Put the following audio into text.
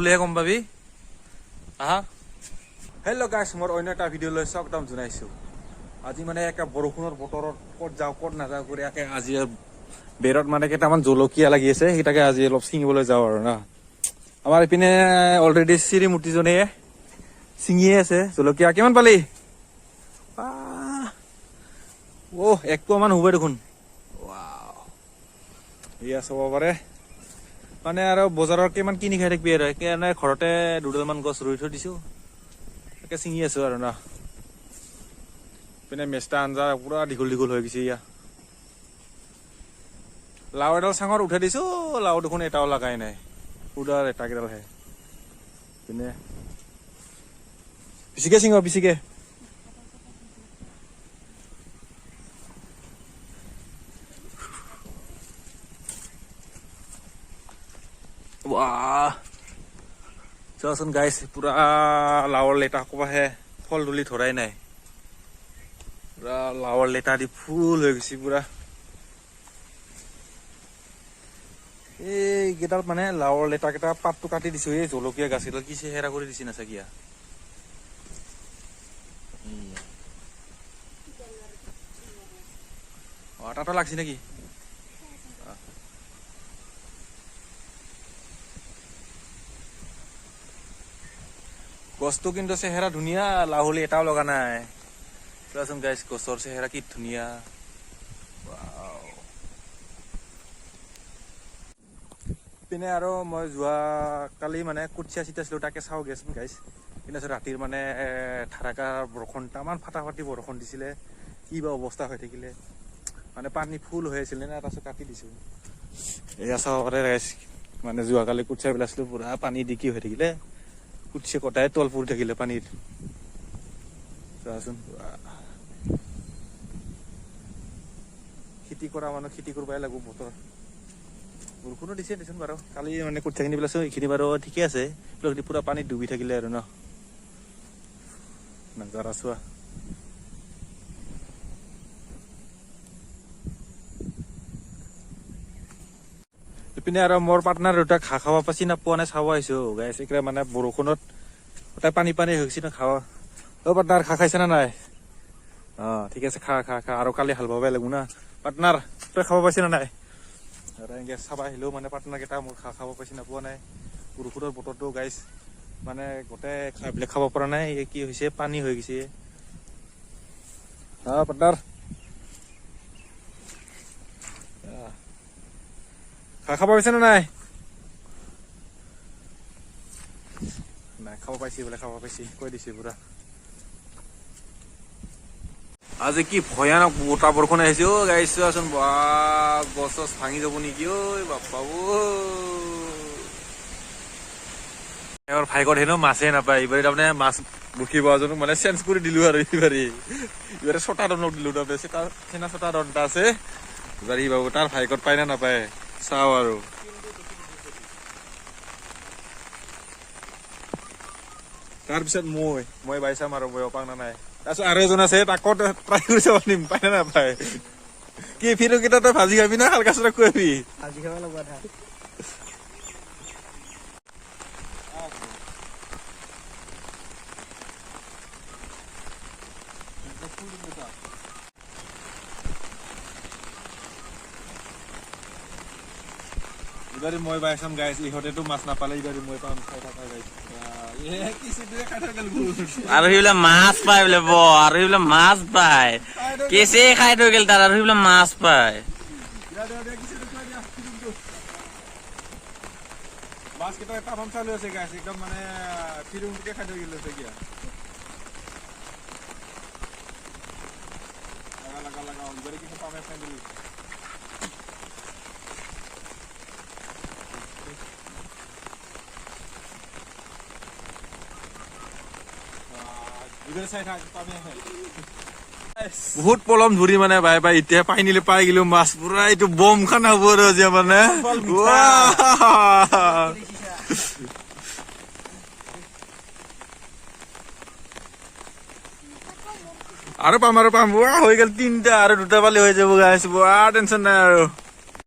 হলেহে গম পাবি আহা হেল্ল' গাইছ মোৰ অন্য এটা ভিডিঅ'লৈ স্বাগতম জনাইছোঁ আজি মানে একে বৰষুণৰ বতৰত ক'ত যাওঁ ক'ত নাযাওঁ কৰি একে আজি বেৰত মানে কেইটামান জলকীয়া লাগি আছে সেইটাকে আজি অলপ ছিঙিবলৈ যাওঁ আৰু না আমাৰ ইপিনে অলৰেডি শ্ৰীমূৰ্তিজনীয়ে ছিঙিয়ে আছে জলকীয়া কিমান পালি এক পোৱামান হ'ব দেখোন এয়া চাব পাৰে মানে আৰু বজাৰৰ কিমান কিনি খাই থাকিবি আৰু সেইকাৰণে ঘৰতে দুডালমান গছ ৰুই থৈ দিছোঁ তাকে ছিঙি আছোঁ আৰু না পিনে মেষ্টা আঞ্জা পুৰা দীঘল দীঘল হৈ গৈছে ইয়া লাও এডাল চাঙত উঠাই দিছোঁ লাও দেখোন এটাও লগাই নাই পুৰা এটা কেইডালহে পিনে পিছিকে ছিঙ পিছিকে চোৱাচোন গাইছ পুৰা লাওৰ লেটা ক'বাহে ফল ধূলি ধৰাই নাই পুৰা লাওৰ লেটা দি ফুল হৈ গৈছে পুৰা এইকেইডাল মানে লাওৰ লেটা কেইটা পাতটো কাটি দিছো এই জলকীয়া গাছ কেইডাল কি চেহেৰা কৰি দিছি না চাগিয়া তাতো লাগছি নেকি গছটো কিন্তু চেহেৰা ধুনীয়া লাহলি এটাও লগা নাই চোৱাচোন গাইছ গছৰ চেহেৰা কি ধুনীয়া পিনে আৰু মই যোৱা কালি মানে কুচিয়া চিটাইছিলো তাকে চাওঁ গেছোন গাইছ কিন্তু ৰাতিৰ মানে ধাৰাকাৰ বৰষুণ তামান ফাটাফাটি বৰষুণ দিছিলে কি বা অৱস্থা হৈ থাকিলে মানে পানী ফুল হৈ আছিলে না তাৰপিছত কাটি দিছো এয়া চাব পাৰে গাইছ মানে যোৱাকালি কুচিয়া পেলাইছিলো পুৰা পানী দি কি হৈ থাকিলে কুচিয়া কটাই তল পৰি থাকিলে পানীত চোৱাচোন খেতি কৰা মানুহ খেতি কৰিবই লাগিব বতৰ বৰষুণো দিছে দেচোন বাৰু কালি মানে কঠিয়াখিনি পেলাইছো এইখিনি বাৰু ঠিকে আছে পুৰা পানীত ডুবি থাকিলে আৰু নাজাৰা চোৱা ইপিনে আৰু মোৰ পাৰ্টনাৰ দুটা ঘাঁহ খাব পাইছি না পোৱা নাই চাব আহিছো গাইছ এইকেইটা মানে বৰষুণত গোটেই পানী পানী হৈ গৈছে না খাৱা পাৰ্টনাৰ ঘাঁহ খাইছে না নাই ঠিক আছে খা আৰু কালি হাল বাবই লাগিব না পাৰ্টনাৰ তই খাব পাইছি না নাই আৰু এনেকৈ চাব আহিলেও মানে পাৰ্টনাৰ কেইটা মোৰ ঘাঁহ খাব পাইছি না পোৱা নাই বৰষুণৰ বতৰটো গাইছ মানে গোটেই ঘাঁহবিলাক খাব পৰা নাই কি হৈছে পানী হৈ গৈছে পাৰ্টনাৰ ঘাঁহ খাব পাইছে না নাই খাব পাইছি বোলে খাব পাইছি কৈ দিছে পুৰা আজি কি ভয়ানক বতা বৰষুণ আহিছে গাইছ চোৱাচোন গছ চছ ভাঙি যাব নেকি বাপ্পা ভাইকত হেনো মাছে নাপায় এইবাৰে তাৰমানে মাছ বুকিব এজনক মানে চেঞ্জ কৰি দিলো আৰু এইবাৰে ছটা দণ্ডক দিলো তাৰমানে সেনা ছটা দণ্ড আছে এইবাৰ সি বাবু তাৰ ভাইকত পায় না নাপায় চাওঁ আৰু তাৰপিছত মই বাই চাম আৰু মই অপাং না নাই তাৰপিছত আৰু এজন আছে তাকো ট্ৰাই কৰি চাব নিম পাই না নাপায় কি ফিৰো কেইটা তই ভাজি খাবি না হালকা চৰা খুৱাবি ভাজি খাব লাগিব এইবাৰ মই বাই চাম গাইছ ইহঁতেতো মাছ নাপালে এইবাৰ মই পাম খাই থকা গাইছ আৰু সেইবিলাক মাছ পায় বোলে আৰু সেইবিলাক মাছ পায় কেঁচে খাই থৈ গেল তাৰ আৰু সেইবিলাক মাছ পায় মাছ কেইটা এটা ফাৰ্ম চালু আছে গাইছ একদম মানে ফিৰুংকে খাই থৈ গেল এতিয়া লাগা এইবাৰ কিন্তু পামে ফ্যামিলি বহুত পলম ধৰি মানে বাই এতিয়া পাই নিলে পাই গেলো মাছ পুৰা এইটো বম খানা হ'ব আৰু মানে আৰু পাম হৈ গেল তিনটা আৰু দুটা পালি হৈ যাব গাইছ টেনচন নাই আৰু